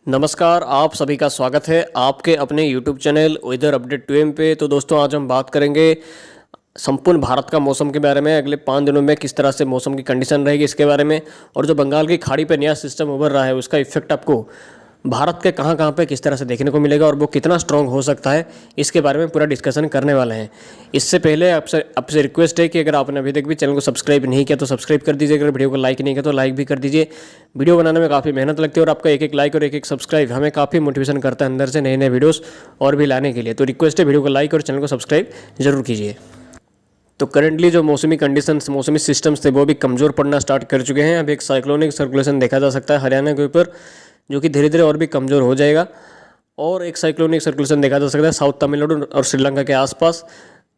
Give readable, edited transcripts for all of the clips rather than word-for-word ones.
नमस्कार, आप सभी का स्वागत है आपके अपने YouTube channel weather update 2M पे। तो दोस्तों आज हम बात करेंगे संपूर्ण भारत का मौसम के बारे में। अगले 5 दिनों में किस तरह से मौसम की कंडीशन रहेगी इसके बारे में, और जो बंगाल की खाड़ी पे नया सिस्टम उभर रहा है उसका इफेक्ट आपको भारत के कहाँ कहाँ पे किस तरह से देखने को मिलेगा और वो कितना स्ट्रॉन्ग हो सकता है, इसके बारे में पूरा डिस्कशन करने वाले हैं। इससे पहले आपसे रिक्वेस्ट है कि अगर आपने अभी तक भी चैनल को सब्सक्राइब नहीं किया तो सब्सक्राइब कर दीजिए। अगर वीडियो को लाइक नहीं किया तो लाइक भी कर दीजिए। वीडियो बनाने में काफ़ी मेहनत लगती है और आपका एक एक लाइक और एक एक सब्सक्राइब हमें काफ़ी मोटिवेशन करता है अंदर से नए नए वीडियोज़ और भी लाने के लिए। तो रिक्वेस्ट है वीडियो को लाइक और चैनल को सब्सक्राइब जरूर कीजिए। तो करंटली जो मौसमी कंडीशंस, मौसमी सिस्टम्स थे वो भी कमज़ोर पड़ना स्टार्ट कर चुके हैं। अब एक साइक्लोनिक सर्कुलेशन देखा जा सकता है हरियाणा के ऊपर, जो कि धीरे धीरे और भी कमज़ोर हो जाएगा। और एक साइक्लोनिक सर्कुलेशन देखा जा सकता है साउथ तमिलनाडु और श्रीलंका के आसपास।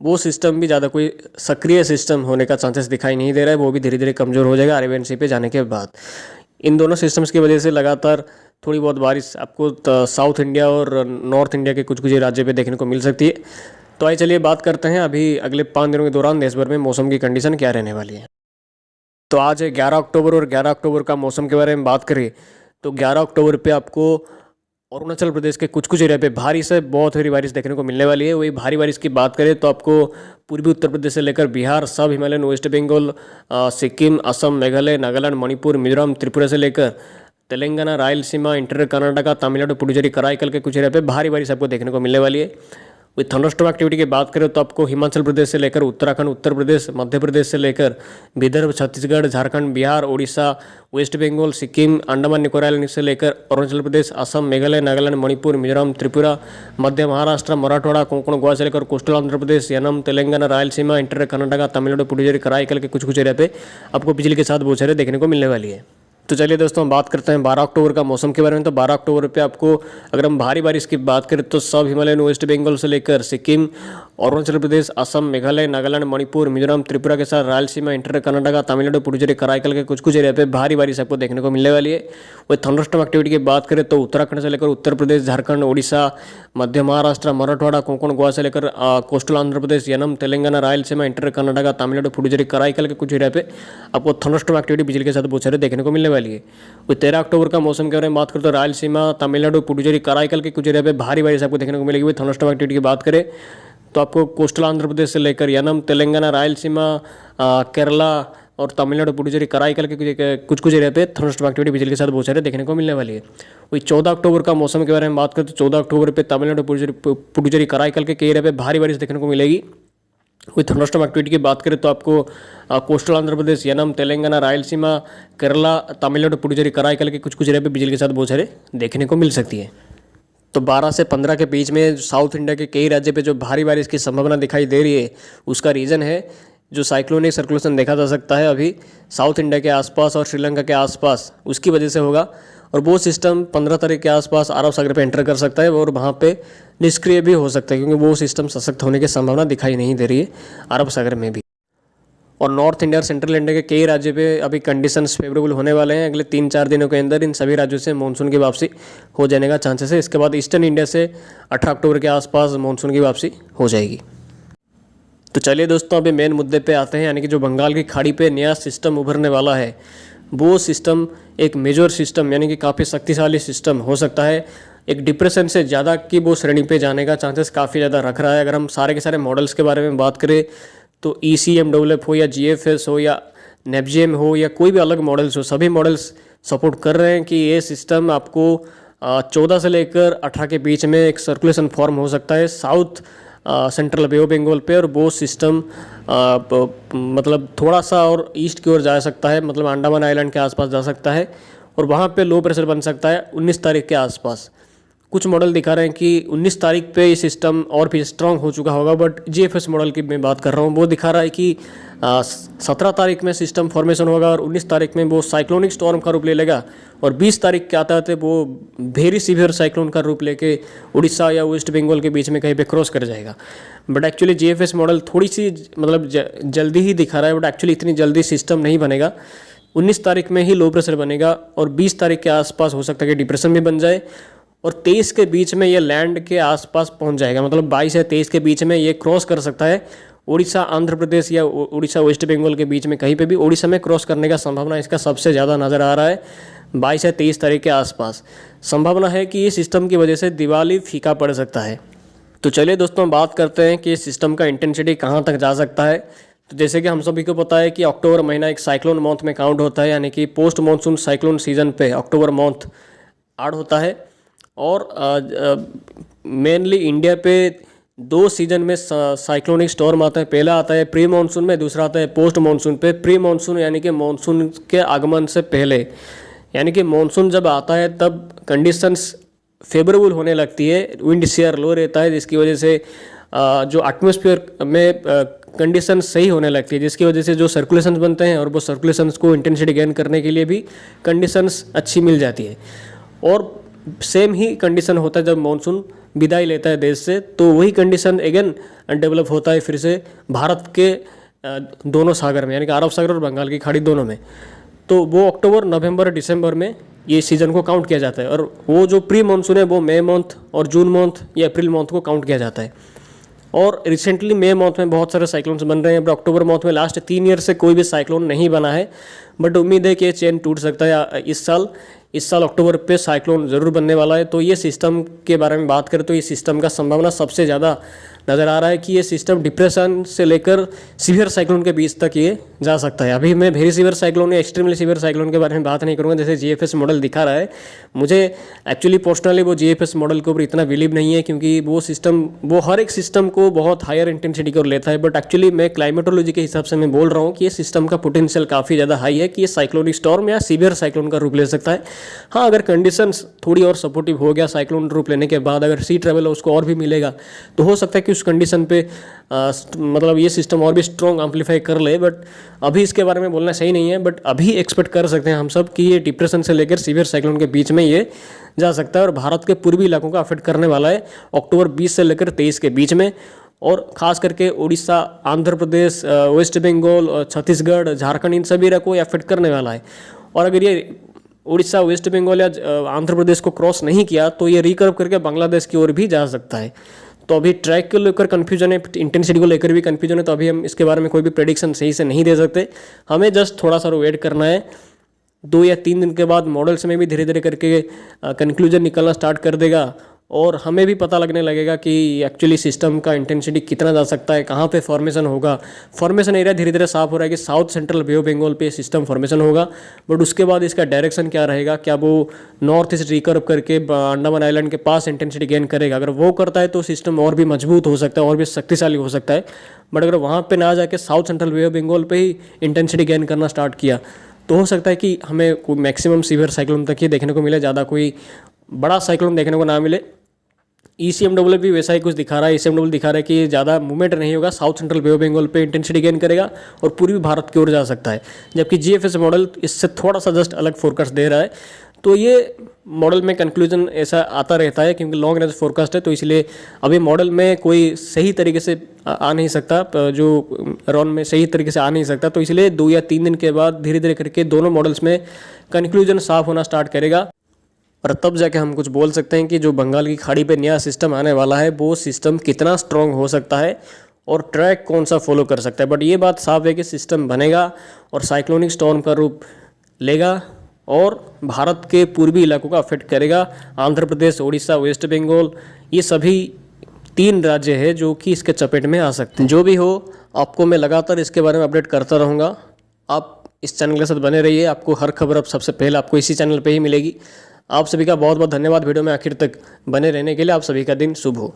वो सिस्टम भी ज़्यादा कोई सक्रिय सिस्टम होने का चांसेस दिखाई नहीं दे रहा है, वो भी धीरे धीरे कमज़ोर हो जाएगा अरेबियन सी पे जाने के बाद। इन दोनों सिस्टम्स की वजह से लगातार थोड़ी बहुत बारिश आपको साउथ इंडिया और नॉर्थ इंडिया के कुछ कुछ राज्य पे देखने को मिल सकती है। तो आइए चलिए बात करते हैं अभी अगले 5 दिनों के दौरान देश भर में मौसम की कंडीशन क्या रहने वाली है। तो आज है 11 अक्टूबर और 11 अक्टूबर का मौसम के बारे में बात करें तो 11 अक्टूबर पे आपको अरुणाचल प्रदेश के कुछ कुछ एरिया पे भारी से बहुत भारी बारिश देखने को मिलने वाली है। वही भारी बारिश की बात करें तो आपको पूर्वी उत्तर प्रदेश से लेकर बिहार, सब हिमालयन, वेस्ट बंगाल, सिक्किम, असम, मेघालय, नागालैंड, मणिपुर, मिजोरम, त्रिपुरा से लेकर तेलंगाना, रायलसीमा, इंटीरियर कर्नाटका, तमिलनाडु, पुडुचेरी, कराईकल के कुछ एरिया पे भारी बारिश आपको देखने को मिलने वाली है। विथ थंडरस्टॉर्म एक्टिविटी की बात करें तो आपको हिमाचल प्रदेश से लेकर उत्तराखंड, उत्तर प्रदेश, मध्य प्रदेश से लेकर विदर्भ, छत्तीसगढ़, झारखंड, बिहार, उड़ीसा, वेस्ट बंगाल, सिक्किम, अंडमान निकोबार आइलैंड से लेकर अरुणाचल प्रदेश, असम, मेघालय, नागालैंड, मणिपुर, मिजोरम, त्रिपुरा, मध्य महाराष्ट्र, मराठवाड़ा, कोंकण, गोवा से लेकर कोस्टल आंध्र प्रदेश, यानम, तेलंगाना, रायलसीमा, इंटीरियर कर्नाटका, तमिलनाडु, पुडुचेरी, कराईकल के कुछ कुछ एरिया पे आपको बिजली के साथ बौछारें देखने को मिलने वाली है। तो चलिए दोस्तों हम बात करते हैं 12 अक्टूबर का मौसम के बारे में। तो 12 अक्टूबर पे आपको अगर हम भारी बारिश की बात करें तो सब हिमालयन, वेस्ट बंगाल से लेकर सिक्किम, अरुणाचल प्रदेश, असम, मेघालय, नागालैंड, मणिपुर, मिजोरम, त्रिपुरा के साथ रायलसीमा, इंटीरियर कर्नाटका, तमिलनाडु, पुडुचेरी, कराईकल के कुछ कुछ एरिया पे भारी बारिश आपको देखने को मिलने वाली है। वही थंडरस्टॉर्म एक्टिविटी की बात करें तो उत्तराखंड से लेकर उत्तर प्रदेश, झारखंड, उड़ीसा, मध्य महाराष्ट्र, मराठवाड़ा, कोंकण, गोवा से लेकर कोस्टल आंध्र प्रदेश, यानम, तेलंगाना, रायलसीमा, इंटीरियर कर्नाटका, तमिलनाडु, पुडुचेरी, कराईकल के कुछ एरिया पे आपको थंडरस्टॉर्म एक्टिविटी बिजली के साथ बौछारें देखने को मिलने वाली है। 13 अक्टूबर का मौसम के बारे में बात करें तो रायलसीमा, तमिलनाडु, पुडुचेरी, कराईकल के कुछ एरिया पे भारी बारिश आपको देखने को मिलेगी। वही थंडरस्टॉर्म एक्टिविटी की बात करें तो आपको कोस्टल आंध्र प्रदेश से लेकर यानम, तेलंगाना, रायलसीमा, केरला और तमिलनाडु, पुडुचेरी, कराईकल के कुछ कुछ एरिया पे थंडरस्टॉर्म एक्टिविटी बिजली के साथ बौछारें देखने को मिलने वाली है। वही 14 अक्टूबर का मौसम के बारे में बात करें तो 14 अक्टूबर पे तमिलनाडु, पुडुचेरी, कराईकल के कई एरिया पे भारी बारिश देखने को मिलेगी। कोई थंडरस्टॉर्म एक्टिविटी की बात करें तो आपको कोस्टल आंध्र प्रदेश, यानम, तेलंगाना, रायलसीमा, केरला, तमिलनाडु, पुडुचेरी, कराईकल के कुछ कुछ एरिया पे बिजली के साथ बौछारें देखने को मिल सकती है। तो 12 से 15 के बीच में साउथ इंडिया के कई राज्य पे जो भारी बारिश की संभावना दिखाई दे रही है उसका रीज़न है जो साइक्लोनिक सर्कुलेशन देखा जा सकता है अभी साउथ इंडिया के आसपास और श्रीलंका के आसपास, उसकी वजह से होगा। और वो सिस्टम 15 तारीख के आसपास अरब सागर पे एंटर कर सकता है और वहाँ पे निष्क्रिय भी हो सकता है, क्योंकि वो सिस्टम सशक्त होने की संभावना दिखाई नहीं दे रही है अरब सागर में भी। और नॉर्थ इंडिया और सेंट्रल इंडिया के कई राज्यों पे अभी कंडीशंस फेवरेबल होने वाले हैं। अगले 3-4 दिनों के अंदर इन सभी राज्यों से मानसून की वापसी हो जाने का चांसेस है। इसके बाद ईस्टर्न इंडिया से 18 अक्टूबर के आसपास मानसून की वापसी हो जाएगी। तो चलिए दोस्तों अभी मेन मुद्दे पे आते हैं, यानी कि जो बंगाल की खाड़ी पे नया सिस्टम उभरने वाला है वो सिस्टम एक मेजर सिस्टम यानी कि काफ़ी शक्तिशाली सिस्टम हो सकता है। एक डिप्रेशन से ज़्यादा की वो श्रेणी पे जाने का चांसेस काफ़ी ज़्यादा रख रहा है। अगर हम सारे के सारे मॉडल्स के बारे में बात करें तो ECMWF हो या GFS हो या नेपजीएम हो या कोई भी अलग मॉडल्स हो, सभी मॉडल्स सपोर्ट कर रहे हैं कि ये सिस्टम आपको 14 से लेकर 18 के बीच में एक सर्कुलेशन फॉर्म हो सकता है south central bay of Bengal पे। और वो सिस्टम मतलब थोड़ा सा और ईस्ट की ओर जा सकता है, मतलब अंडमान आइलैंड के आसपास जा सकता है और वहाँ पे लो प्रेशर बन सकता है 19 तारीख के आसपास। कुछ मॉडल दिखा रहे हैं कि 19 तारीख पे ये सिस्टम और भी स्ट्रांग हो चुका होगा, बट GFS मॉडल की मैं बात कर रहा हूँ, वो दिखा रहा है कि 17 तारीख में सिस्टम फॉर्मेशन होगा और 19 तारीख में वो साइक्लोनिक स्टॉर्म का रूप ले लेगा और 20 तारीख के आते आते वो वेरी सीवियर साइक्लोन का रूप लेके उड़ीसा या वेस्ट बंगाल के बीच में कहीं पे क्रॉस कर जाएगा। बट एक्चुअली GFS मॉडल थोड़ी सी मतलब जल्दी ही दिखा रहा है, बट एक्चुअली इतनी जल्दी सिस्टम नहीं बनेगा। 19 तारीख में ही लो प्रेशर बनेगा और 20 तारीख के आसपास हो सकता है कि डिप्रेशन भी बन जाए और 23 के बीच में ये लैंड के आसपास पहुंच जाएगा। मतलब 22 या 23 के बीच में ये क्रॉस कर सकता है उड़ीसा, आंध्र प्रदेश या उड़ीसा वेस्ट बंगाल के बीच में कहीं पे भी। उड़ीसा में क्रॉस करने का संभावना इसका सबसे ज़्यादा नज़र आ रहा है। 22 या 23 तारीख के आसपास। संभावना है कि ये सिस्टम की वजह से दिवाली फीका पड़ सकता है। तो चलिए दोस्तों, बात करते हैं कि सिस्टम का इंटेंसिटी कहाँ तक जा सकता है। तो जैसे कि हम सभी को पता है कि अक्टूबर महीना एक साइक्लोन मंथ में काउंट होता है, यानी कि पोस्ट मानसून साइक्लोन सीजन पे अक्टूबर मंथ ऐड होता है। और मेनली इंडिया पे 2 सीजन में साइक्लोनिक स्टॉर्म आता है। पहला आता है प्री मानसून में, दूसरा आता है पोस्ट मानसून पे। प्री मानसून यानी कि मानसून के आगमन से पहले, यानी कि मानसून जब आता है तब कंडीशंस फेवरेबल होने लगती है, विंड शेयर लो रहता है, जिसकी वजह से जो एटमॉस्फेयर में कंडीशन सही होने लगती है, जिसकी वजह से जो सर्कुलेशंस बनते हैं और वो सर्कुलेशंस को इंटेंसिटी गेन करने के लिए भी कंडीशंस अच्छी मिल जाती है। और सेम ही कंडीशन होता है जब मानसून विदाई लेता है देश से, तो वही कंडीशन अगेन डेवलप होता है फिर से भारत के दोनों सागर में, यानी कि अरब सागर और बंगाल की खाड़ी दोनों में। तो वो अक्टूबर, नवंबर, दिसंबर में ये सीज़न को काउंट किया जाता है। और वो जो प्री मानसून है वो मई मंथ और जून मंथ या अप्रैल मंथ को काउंट किया जाता है। और रिसेंटली मई मंथ में बहुत सारे साइक्लोन्स बन रहे हैं, बट अक्टूबर मंथ में लास्ट 3 ईयर से कोई भी साइक्लोन नहीं बना है। बट उम्मीद है कि ये चेन टूट सकता है इस साल अक्टूबर पे साइक्लोन ज़रूर बनने वाला है। तो ये सिस्टम के बारे में बात करें तो ये सिस्टम का संभावना सबसे ज़्यादा नज़र आ रहा है कि ये सिस्टम डिप्रेशन से लेकर सीवियर साइक्लोन के बीच तक ये जा सकता है। अभी मैं वेरी सीवियर साइक्लोन या एक्सट्रीमली सीवियर साइक्लोन के बारे में बात नहीं करूँगा, जैसे जीएफएस मॉडल दिखा रहा है। मुझे एक्चुअली पर्सनली वो जीएफएस मॉडल के ऊपर इतना बिलीव नहीं है, क्योंकि वो हर एक सिस्टम को बहुत हायर इंटेंसिटी की ओर लेता है। बट एक्चुअली मैं क्लाइमेटोलॉजी के हिसाब से मैं बोल रहा हूँ कि ये सिस्टम का पोटेंशियल काफ़ी ज़्यादा हाई है कि ये साइक्लोनिक स्टॉर्म या सीवियर साइक्लोन का रूप ले सकता है। हाँ, अगर कंडीशंस थोड़ी और सपोर्टिव हो गया साइक्लोन रूप लेने के बाद, अगर सी ट्रेवल उसको और भी मिलेगा, तो हो सकता है कि उस कंडीशन पे मतलब ये सिस्टम और भी स्ट्रॉन्ग एम्पलीफाई कर ले। बट अभी इसके बारे में बोलना सही नहीं है। बट अभी एक्सपेक्ट कर सकते हैं हम सब कि ये डिप्रेशन से लेकर सीवियर साइक्लोन के बीच में ये जा सकता है और भारत के पूर्वी इलाकों का अफेक्ट करने वाला है अक्टूबर 20 से लेकर 23 के बीच में। और खास करके उड़ीसा, आंध्र प्रदेश, वेस्ट बंगाल, छत्तीसगढ़, झारखंड, इन सभी को अफेक्ट करने वाला है। और अगर ये उड़ीसा, वेस्ट बंगाल या आंध्र प्रदेश को क्रॉस नहीं किया तो ये रिकर्व करके बांग्लादेश की ओर भी जा सकता है। तो अभी ट्रैक को लेकर कन्फ्यूजन है, इंटेंसिटी को लेकर भी कन्फ्यूजन है। तो अभी हम इसके बारे में कोई भी प्रेडिक्शन सही से नहीं दे सकते। हमें जस्ट थोड़ा सा वेट करना है। 2 या 3 दिन के बाद मॉडल्स में भी धीरे धीरे करके कंक्लूजन निकलना स्टार्ट कर देगा और हमें भी पता लगने लगेगा कि एक्चुअली सिस्टम का इंटेंसिटी कितना जा सकता है, कहाँ पे फॉर्मेशन होगा। फॉर्मेशन एरिया धीरे धीरे साफ हो रहा है कि south central bay of Bengal पे सिस्टम फॉर्मेशन होगा। बट उसके बाद इसका डायरेक्शन क्या रहेगा, क्या वो नॉर्थ ईस्ट रिकर्व करके अंडमान आइलैंड के पास इंटेंसिटी गेन करेगा। अगर वो करता है तो सिस्टम और भी मजबूत हो सकता है, और भी शक्तिशाली हो सकता है। बट अगर वहाँ पर ना जाके south central bay of Bengal पे ही इंटेंसिटी गेन करना स्टार्ट किया तो हो सकता है कि हमें कोई मैक्सिमम सीवियर साइक्लोन तक ही देखने को मिले, ज़्यादा कोई बड़ा साइक्लोन देखने को ना मिले। ECMW भी वैसा ही कुछ दिखा रहा है। ECMW दिखा रहा है कि ज़्यादा मूवमेंट नहीं होगा, south central bay of Bengal पे इंटेंसिटी गेन करेगा और पूर्वी भारत की ओर जा सकता है। जबकि GFS मॉडल इससे थोड़ा सा जस्ट अलग फोरकास्ट दे रहा है। तो ये मॉडल में कंक्लूजन ऐसा आता रहता है क्योंकि लॉन्ग रेंज फोरकास्ट है, तो इसलिए अभी मॉडल में कोई सही तरीके से आ नहीं सकता, जो रॉन में सही तरीके से आ नहीं सकता। तो इसलिए 2 या 3 दिन के बाद धीरे धीरे करके दोनों मॉडल्स में कंक्लूजन साफ होना स्टार्ट करेगा और तब जाके हम कुछ बोल सकते हैं कि जो बंगाल की खाड़ी पे नया सिस्टम आने वाला है वो सिस्टम कितना स्ट्रॉन्ग हो सकता है और ट्रैक कौन सा फॉलो कर सकता है। बट ये बात साफ है कि सिस्टम बनेगा और साइक्लोनिक स्टॉर्म का रूप लेगा और भारत के पूर्वी इलाकों का अफेक्ट करेगा। आंध्र प्रदेश, उड़ीसा, वेस्ट बंगाल, ये सभी 3 राज्य हैं जो कि इसके चपेट में आ सकते हैं। जो भी हो, आपको मैं लगातार इसके बारे में अपडेट करता रहूँगा। आप इस चैनल के साथ बने रहिए, आपको हर खबर अब सबसे पहले आपको इसी चैनल पर ही मिलेगी। आप सभी का बहुत बहुत धन्यवाद वीडियो में आखिर तक बने रहने के लिए। आप सभी का दिन शुभ हो।